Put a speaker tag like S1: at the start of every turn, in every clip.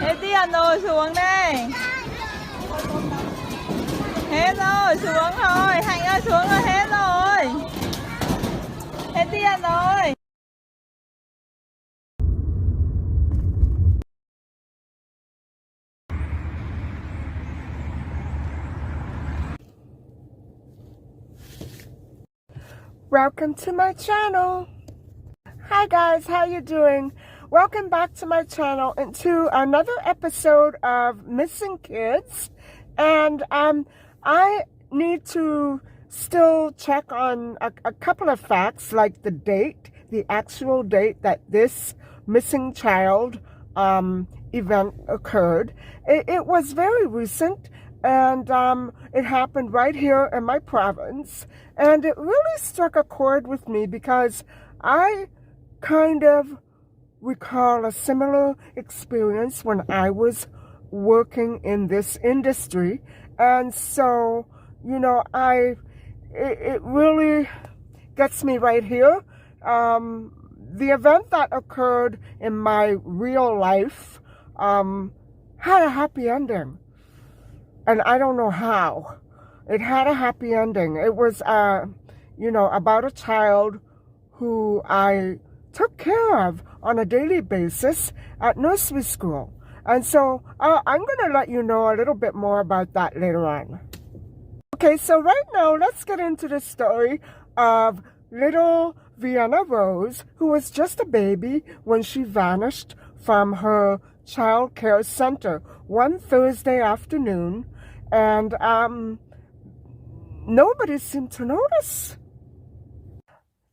S1: Eddie à, ngồi xuống đây. Hết rồi, xuống rồi. Hạnh ơi, xuống rồi, hết rồi. Eddie à, rồi.
S2: Welcome to my channel. Hi guys, how you doing? Welcome back to my channel and to another episode of Missing Kids. And I need to still check on a couple of facts, like the date, the actual date that this missing child event occurred. It was very recent. And it happened right here in my province. And it really struck a chord with me because I kind of recall a similar experience when I was working in this industry. And so, you know, it really gets me right here. The event that occurred in my real life had a happy ending. And I don't know how. It had a happy ending. It was, you know, about a child who I took care of on a daily basis at nursery school. And so I'm going to let you know a little bit more about that later on. Okay, so right now, let's get into the story of little Vienna Rose, who was just a baby when she vanished from her child care center one Thursday afternoon. And nobody seemed to notice.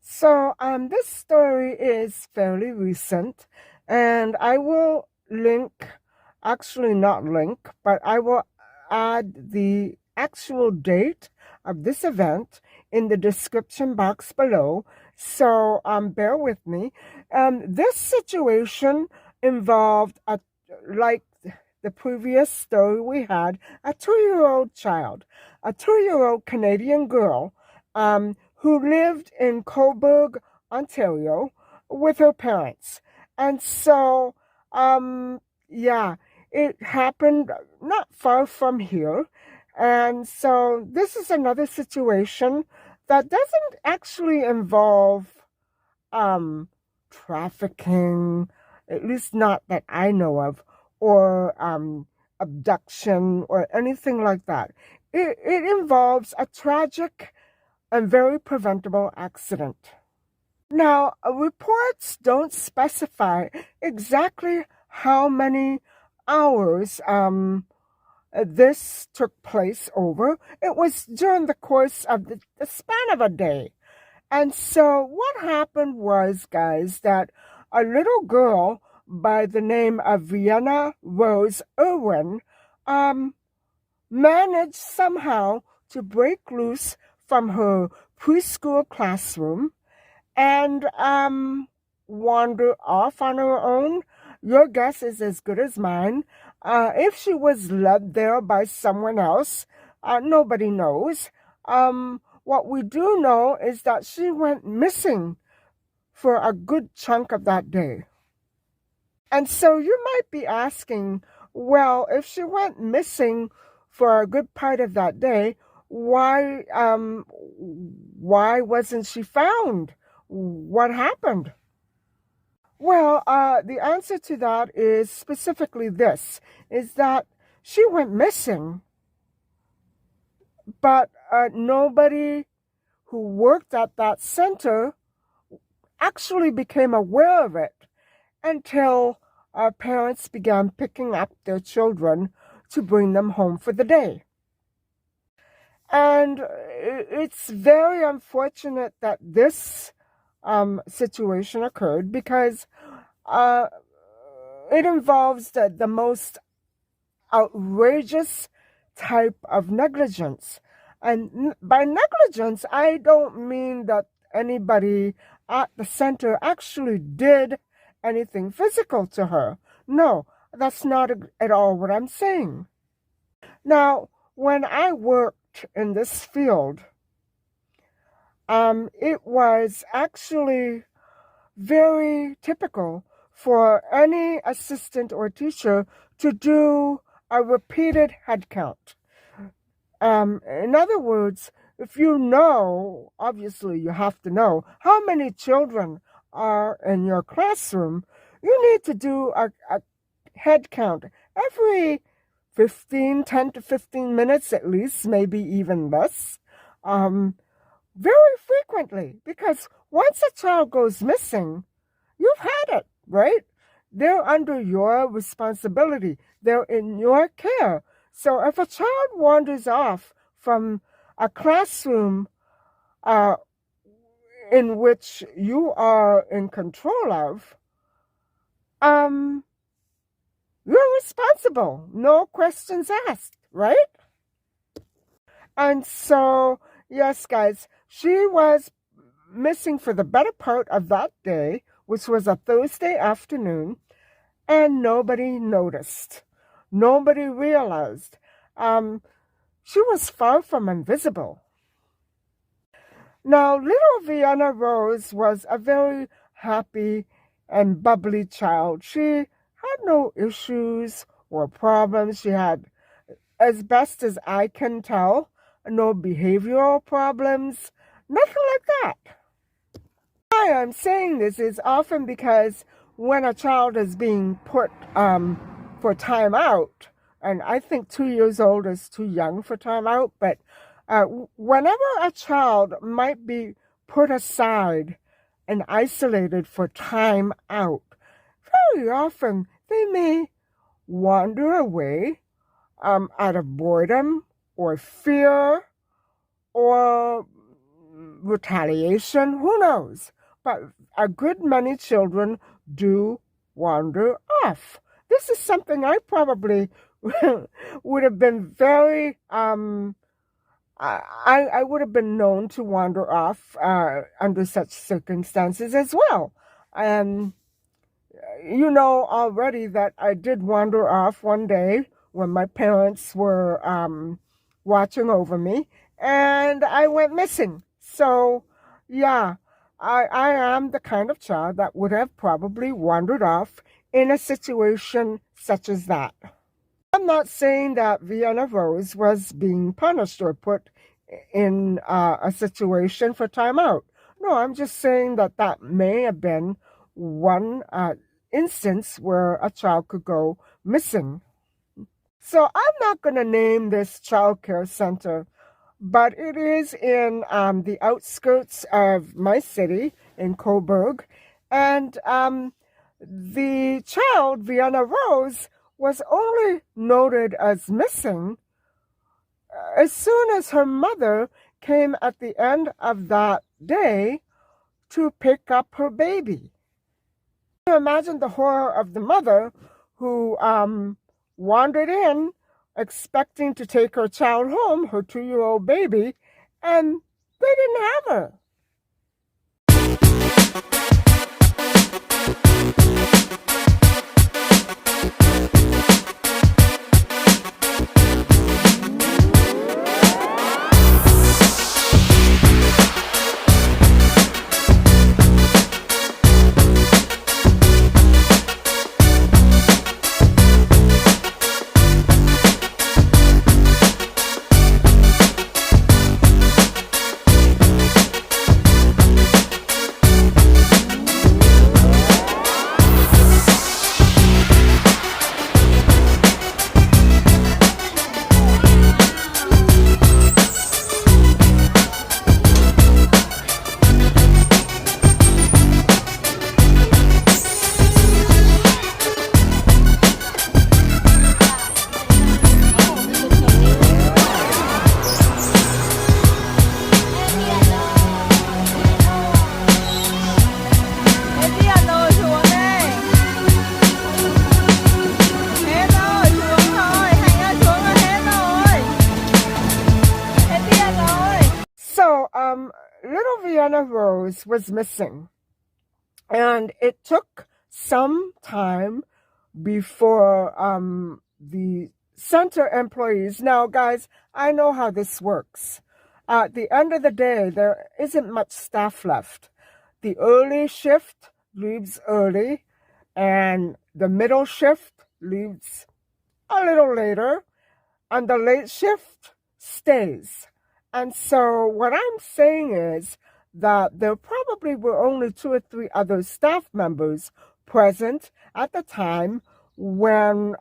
S2: So this story is fairly recent, and I will link, actually not link, but I will add the actual date of this event in the description box below. So bear with me. This situation involved like the previous story we had, a 2-year-old child, a 2-year-old Canadian girl who lived in Cobourg, Ontario with her parents. And so, yeah, it happened not far from here. And so this is another situation that doesn't actually involve trafficking, at least not that I know of, or abduction or anything like that. It involves a tragic and very preventable accident. Now, reports don't specify exactly how many hours this took place over. It was during the course of the span of a day. And so what happened was, guys, that a little girl by the name of Vienna Rose Irwin managed somehow to break loose from her preschool classroom and wander off on her own. Your guess is as good as mine. If she was led there by someone else, nobody knows. What we do know is that she went missing for a good chunk of that day. And so you might be asking, well, if she went missing for a good part of that day, why wasn't she found? What happened? Well, the answer to that is specifically this, is that she went missing, but nobody who worked at that center actually became aware of it until our parents began picking up their children to bring them home for the day. And it's very unfortunate that this situation occurred because it involves the most outrageous type of negligence. And by negligence, I don't mean that anybody at the center actually did anything physical to her. No, that's not at all what I'm saying. Now, when I worked in this field, it was actually very typical for any assistant or teacher to do a repeated head count. In other words, if you know, obviously you have to know how many children are in your classroom, you need to do a head count every 10 to 15 minutes at least, maybe even less, very frequently, because once a child goes missing, you've had it, right? They're under your responsibility. They're in your care. So if a child wanders off from a classroom in which you are in control of, you're responsible. No questions asked, right? And so, yes, guys, she was missing for the better part of that day, which was a Thursday afternoon, and nobody noticed. Nobody realized. She was far from invisible. Now, little Vienna Rose was a very happy and bubbly child. She had no issues or problems. She had, as best as I can tell, no behavioral problems, nothing like that. Why I'm saying this is often because when a child is being put for time out, and I think 2 years old is too young for time out, but whenever a child might be put aside and isolated for time out, very often they may wander away out of boredom or fear or retaliation, who knows? But a good many children do wander off. This is something I probably would have been very, I would have been known to wander off under such circumstances as well. You know already that I did wander off one day when my parents were watching over me, and I went missing. So, yeah, I am the kind of child that would have probably wandered off in a situation such as that. I'm not saying that Vienna Rose was being punished or put in a situation for time out. No, I'm just saying that that may have been one instance where a child could go missing. So I'm not going to name this child care center, but it is in the outskirts of my city in Coburg. And the child, Vienna Rose, was only noted as missing as soon as her mother came at the end of that day to pick up her baby. Imagine the horror of the mother who wandered in expecting to take her child home, her 2-year-old baby, and they didn't have her. Little Vienna Rose was missing, and it took some time before the center employees. Now, guys, I know how this works. At the end of the day, there isn't much staff left. The early shift leaves early, and the middle shift leaves a little later, and the late shift stays. And so what I'm saying is that there probably were only 2 or 3 other staff members present at the time when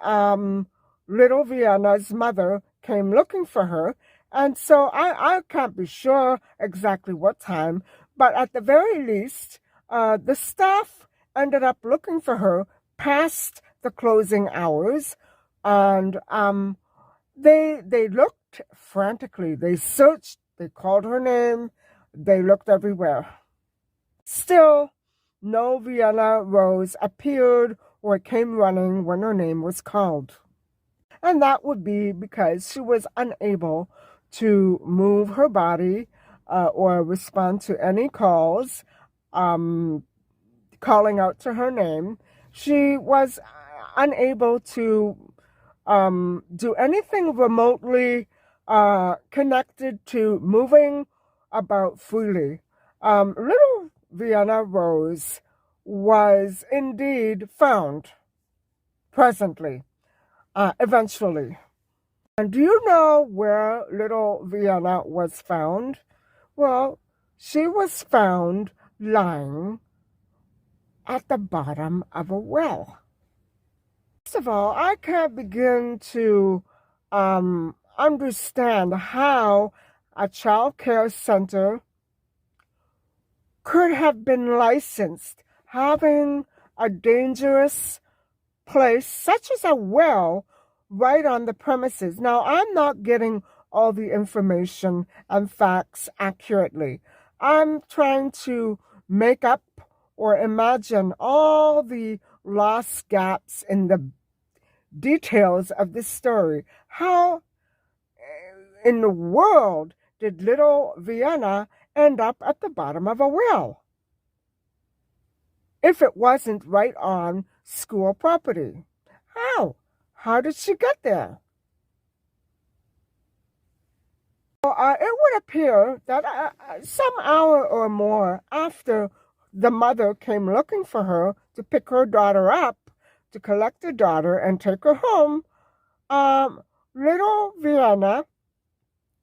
S2: little Vienna's mother came looking for her. And so I can't be sure exactly what time, but at the very least, the staff ended up looking for her past the closing hours, and they looked frantically. They searched, they called her name, they looked everywhere. Still, no Vienna Rose appeared or came running when her name was called. And that would be because she was unable to move her body or respond to any calls calling out to her name. She was unable to do anything remotely connected to moving about freely. Little Vienna Rose was indeed found presently, eventually. And do you know where little Vienna was found? Well, she was found lying at the bottom of a well. First of all, I can't begin to understand how a child care center could have been licensed having a dangerous place such as a well right on the premises. Now, I'm not getting all the information and facts accurately. I'm trying to make up or imagine all the lost gaps in the details of this story. How in the world did little Vienna end up at the bottom of a well if it wasn't right on school property? How? How did she get there? Well, it would appear that some hour or more after the mother came looking for her to pick her daughter up, to collect her daughter and take her home, little Vienna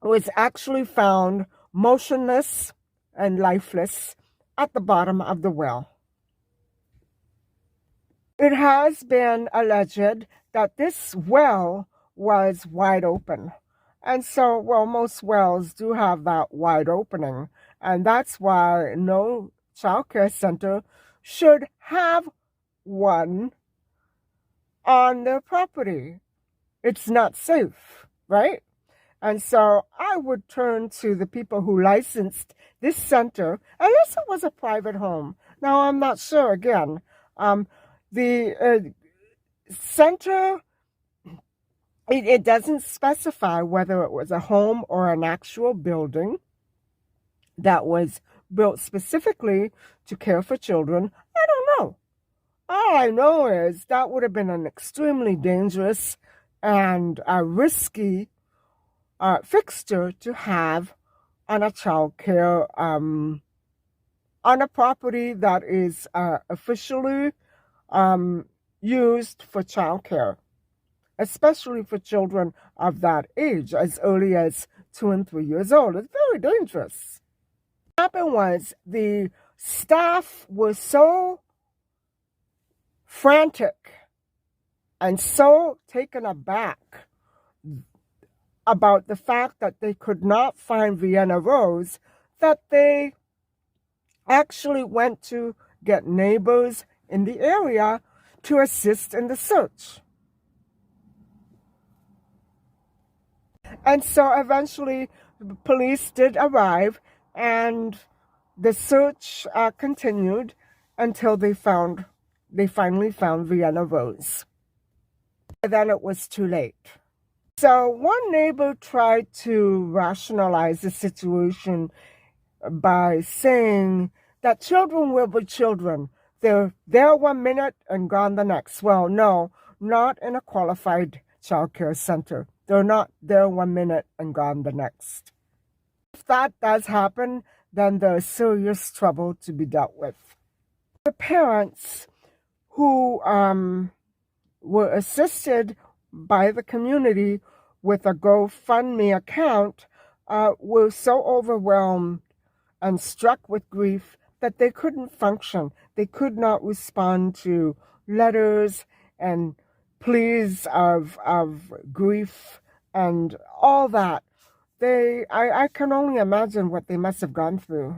S2: was actually found motionless and lifeless at the bottom of the well. It has been alleged that this well was wide open. And so, well, most wells do have that wide opening. And that's why no child care center should have one on their property. It's not safe, right? And so I would turn to the people who licensed this center, unless it was a private home. Now, I'm not sure, again. The center, it doesn't specify whether it was a home or an actual building that was built specifically to care for children. I don't know. All I know is that would have been an extremely dangerous and risky fixture to have on a child care, on a property that is officially used for child care, especially for children of that age, as early as 2 and 3 years old. It's very dangerous. What happened was the staff was so frantic and so taken aback about the fact that they could not find Vienna Rose that they actually went to get neighbors in the area to assist in the search. And so eventually the police did arrive, and the search continued until they finally found Vienna Rose. And then it was too late. So one neighbor tried to rationalize the situation by saying that children will be children. They're there 1 minute and gone the next. Well, no, not in a qualified child care center. They're not there 1 minute and gone the next. If that does happen, then there's serious trouble to be dealt with. The parents who were assisted by the community with a GoFundMe account were so overwhelmed and struck with grief that they couldn't function. They could not respond to letters and pleas of grief and all that. I can only imagine what they must have gone through.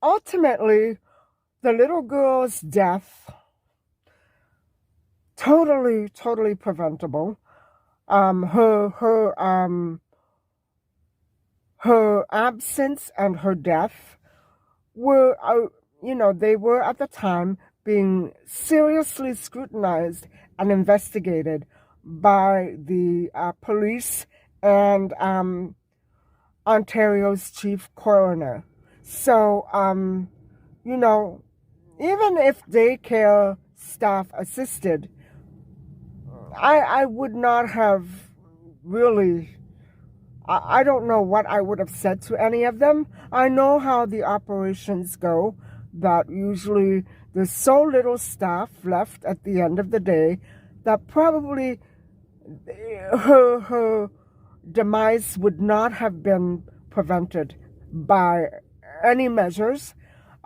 S2: Ultimately, the little girl's death, totally preventable. Her absence and her death were, they were at the time being seriously scrutinized and investigated by the police and Ontario's chief coroner. So, even if daycare staff assisted, I would not have really, I don't know what I would have said to any of them. I know how the operations go, that usually there's so little staff left at the end of the day that probably her demise would not have been prevented by any measures.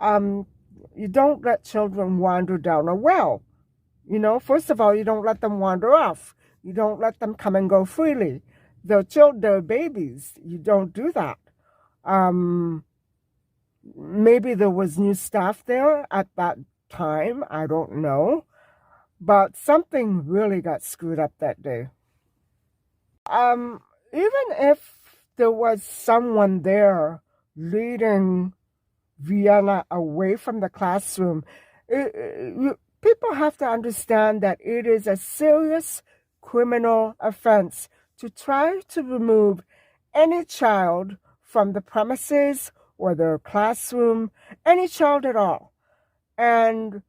S2: You don't let children wander down a well. First of all, you don't let them wander off. You don't let them come and go freely. They're babies. You don't do that. Maybe there was new staff there at that time. I don't know. But something really got screwed up that day. Even if there was someone there leading Vienna away from the classroom, people have to understand that it is a serious criminal offense to try to remove any child from the premises or their classroom, any child at all. And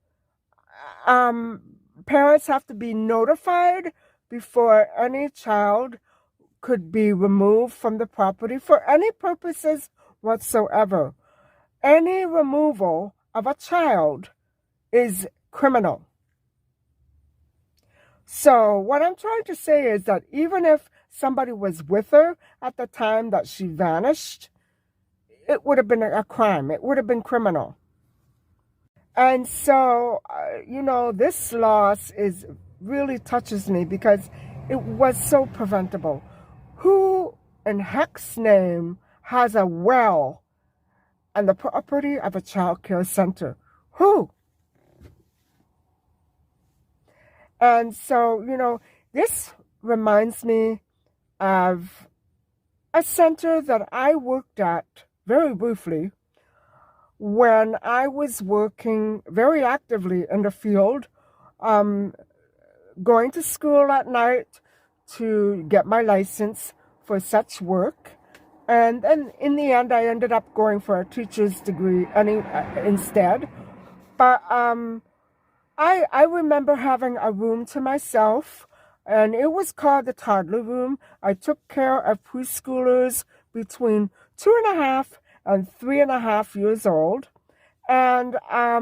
S2: parents have to be notified before any child could be removed from the property for any purposes whatsoever. Any removal of a child is criminal. So what I'm trying to say is that even if somebody was with her at the time that she vanished, it would have been a crime. It would have been criminal. And so, this loss really touches me because it was so preventable. Who in heck's name has a well on the property of a child care center? Who? And so, this reminds me of a center that I worked at very briefly when I was working very actively in the field, um, going to school at night to get my license for such work. And then in the end, I ended up going for a teacher's degree instead. But I remember having a room to myself, and it was called the toddler room. I took care of preschoolers between 2.5 and 3.5 years old. And I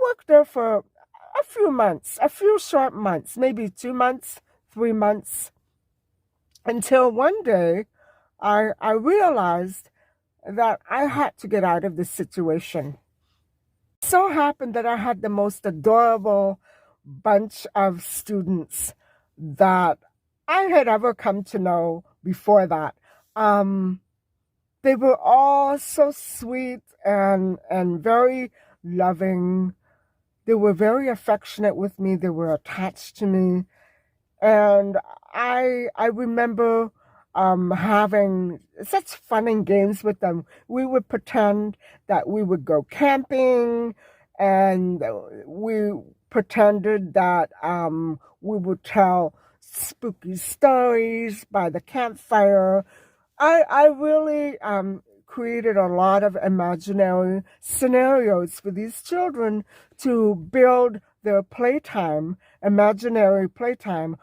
S2: worked there for a few months, a few short months, maybe 2 months, 3 months, until one day I realized that I had to get out of this situation. It so happened that I had the most adorable bunch of students that I had ever come to know before that. They were all so sweet and very loving. They were very affectionate with me. They were attached to me. And I remember having such fun and games with them. We would pretend that we would go camping, and we pretended that we would tell spooky stories by the campfire. I really created a lot of imaginary scenarios for these children to build their playtime, imaginary playtime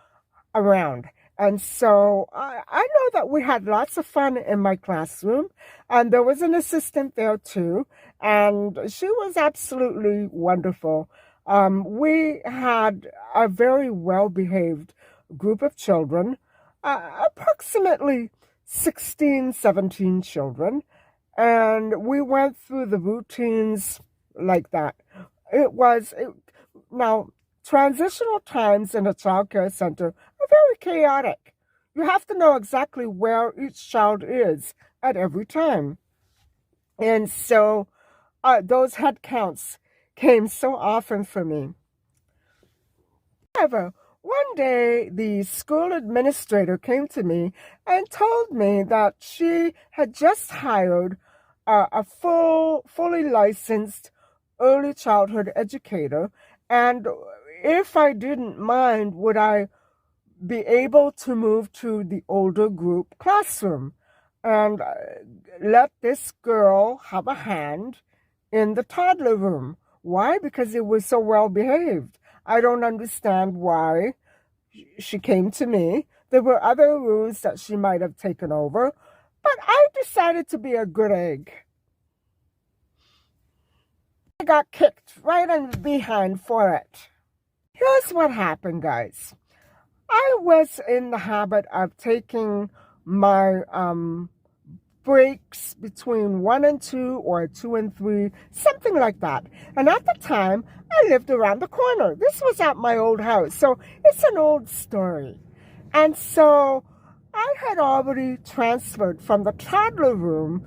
S2: around. And so I know that we had lots of fun in my classroom, and there was an assistant there too, and she was absolutely wonderful. We had a very well-behaved group of children, approximately 16, 17 children, and we went through the routines like that. Now, transitional times in a child care center are very chaotic. You have to know exactly where each child is at every time. And so those head counts came so often for me. However, one day the school administrator came to me and told me that she had just hired a fully licensed early childhood educator, and if I didn't mind, would I be able to move to the older group classroom and let this girl have a hand in the toddler room. Why? Because it was so well behaved. I don't understand why she came to me. There were other rooms that she might have taken over, but I decided to be a good egg. I got kicked right in the behind for it. Here's what happened, guys. I was in the habit of taking my breaks between 1 and 2 or 2 and 3, something like that. And at the time, I lived around the corner. This was at my old house, so it's an old story. And so I had already transferred from the toddler room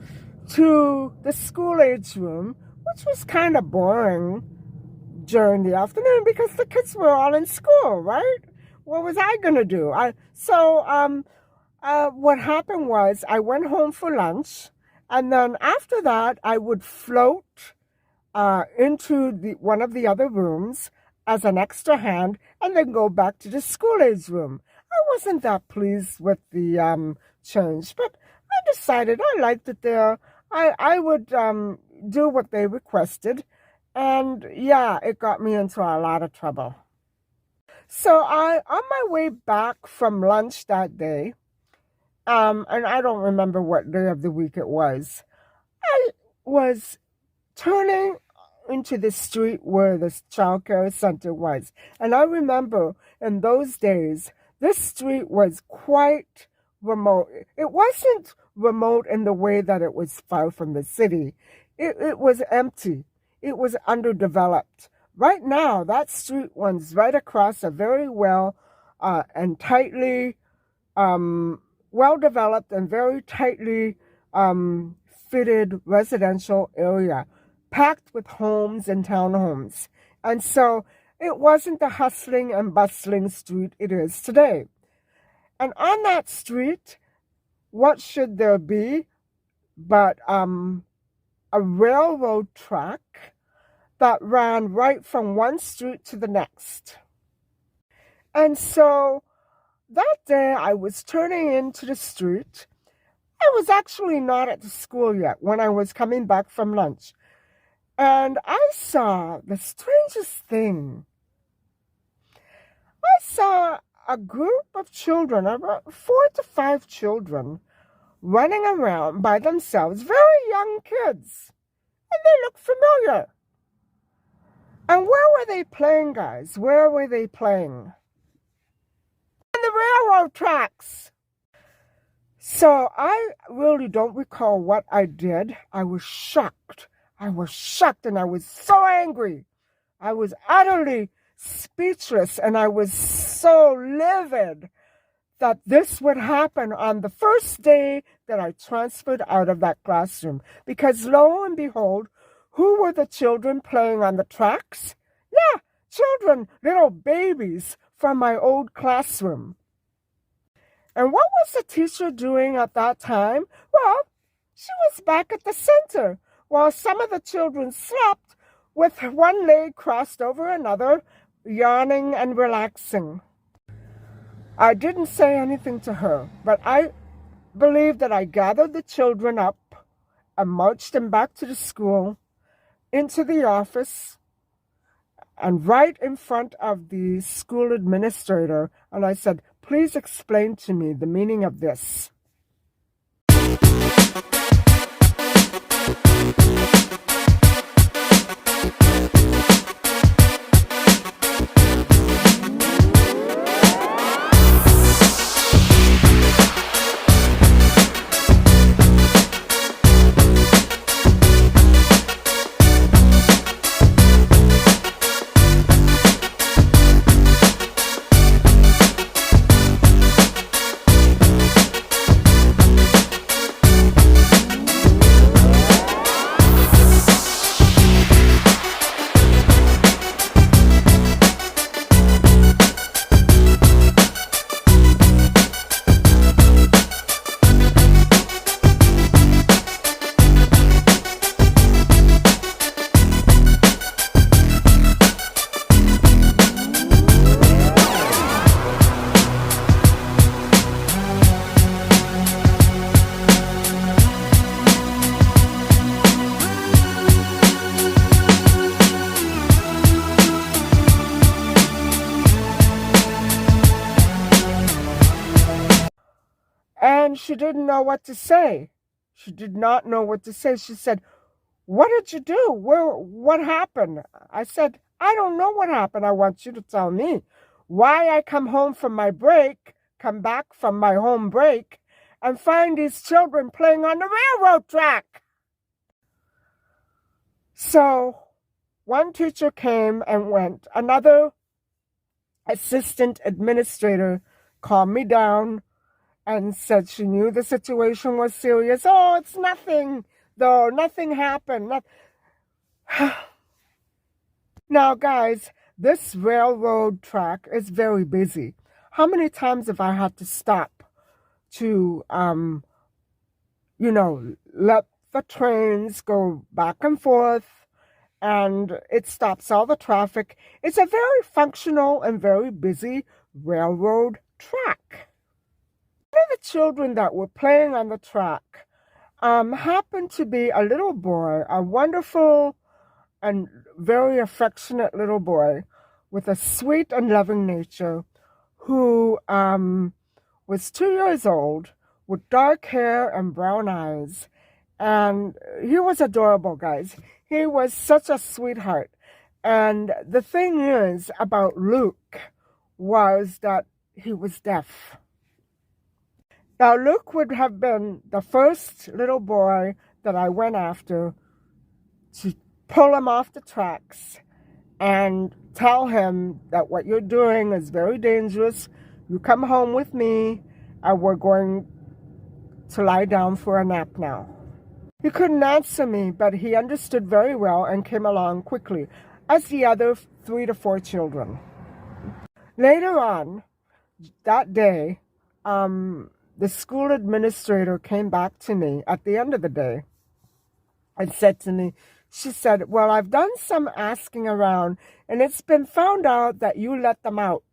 S2: to the school-age room, which was kind of boring during the afternoon because the kids were all in school, right? What was I going to do? What happened was I went home for lunch, and then after that, I would float into one of the other rooms as an extra hand and then go back to the school-age room. I wasn't that pleased with the change, but I decided I liked it there. I would do what they requested, and yeah, it got me into a lot of trouble. So on my way back from lunch that day, and I don't remember what day of the week it was, I was turning into the street where this child care center was. And I remember in those days, this street was quite remote. It wasn't remote in the way that it was far from the city. It was empty. It was underdeveloped. Right now, that street runs right across a very well and tightly, well-developed and very tightly fitted residential area, packed with homes and townhomes. And so it wasn't the hustling and bustling street it is today. And on that street, what should there be but a railroad track that ran right from one street to the next. And so that day I was turning into the street. I was actually not at the school yet when I was coming back from lunch. And I saw the strangest thing. I saw a group of children, about 4 to 5 children, running around by themselves, very young kids. And they looked familiar. And where were they playing, guys? Where were they playing? On the railroad tracks. So I really don't recall what I did. I was shocked. I was shocked and I was so angry. I was utterly speechless and I was so livid that this would happen on the first day that I transferred out of that classroom. Because lo and behold, who were the children playing on the tracks? Yeah, children, little babies from my old classroom. And what was the teacher doing at that time? Well, she was back at the center while some of the children slept with one leg crossed over another, yawning and relaxing. I didn't say anything to her, but I believe that I gathered the children up and marched them back to the school, into the office, and right in front of the school administrator, and I said, "Please explain to me the meaning of this." And she didn't know what to say. She did not know what to say. She said, "What did you do? What happened?" I said, "I don't know what happened. I want you to tell me why I come home from my break, come back from my home break, and find these children playing on the railroad track." So one teacher came and went. Another assistant administrator calmed me down and said she knew the situation was serious. "Oh, it's nothing, though. Nothing happened." Now, guys, this railroad track is very busy. How many times have I had to stop to, let the trains go back and forth, and it stops all the traffic? It's a very functional and very busy railroad track. One of the children that were playing on the track happened to be a little boy, a wonderful and very affectionate little boy with a sweet and loving nature, who was 2 years old with dark hair and brown eyes. And he was adorable, guys. He was such a sweetheart. And the thing is about Luke was that he was deaf. Now, Luke would have been the first little boy that I went after to pull him off the tracks and tell him that what you're doing is very dangerous. You come home with me and we're going to lie down for a nap now. He couldn't answer me, but he understood very well and came along quickly, as the other 3 to 4 children. Later on that day, the school administrator came back to me at the end of the day and said to me, she said, well, I've done some asking around, and it's been found out that you let them out.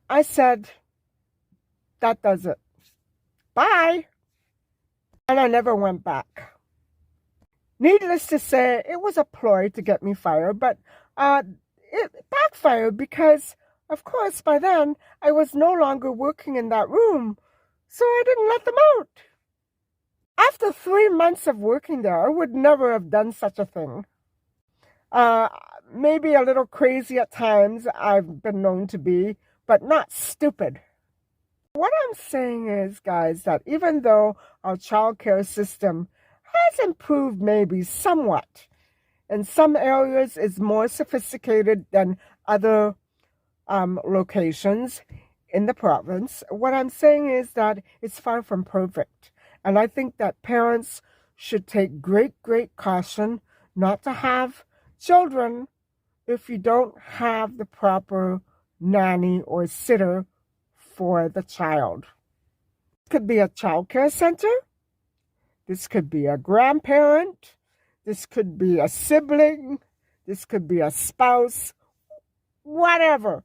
S2: I said, that does it. Bye. And I never went back. Needless to say, it was a ploy to get me fired, but it backfired because, of course, by then, I was no longer working in that room, so I didn't let them out. After 3 months of working there, I would never have done such a thing. Maybe a little crazy at times, I've been known to be, but not stupid. What I'm saying is, guys, that even though our childcare system has improved maybe somewhat, in some areas is more sophisticated than other locations in the province, what I'm saying is that it's far from perfect. And I think that parents should take great caution not to have children if you don't have the proper nanny or sitter for the child. It could be a child care center. This could be a grandparent. This could be a sibling. This could be a spouse. Whatever.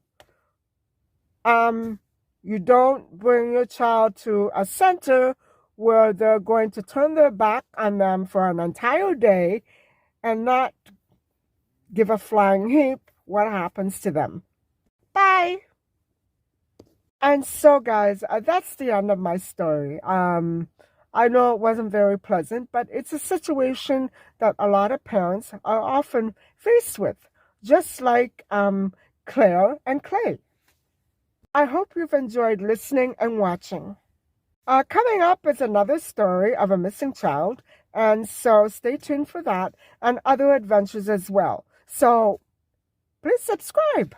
S2: You don't bring your child to a center where they're going to turn their back on them for an entire day and not give a flying heap what happens to them. Bye. And so, guys, that's the end of my story. I know it wasn't very pleasant, but it's a situation that a lot of parents are often faced with, just like Claire and Clay. I hope you've enjoyed listening and watching. Coming up is another story of a missing child, and so stay tuned for that and other adventures as well. So please subscribe.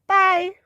S2: Bye.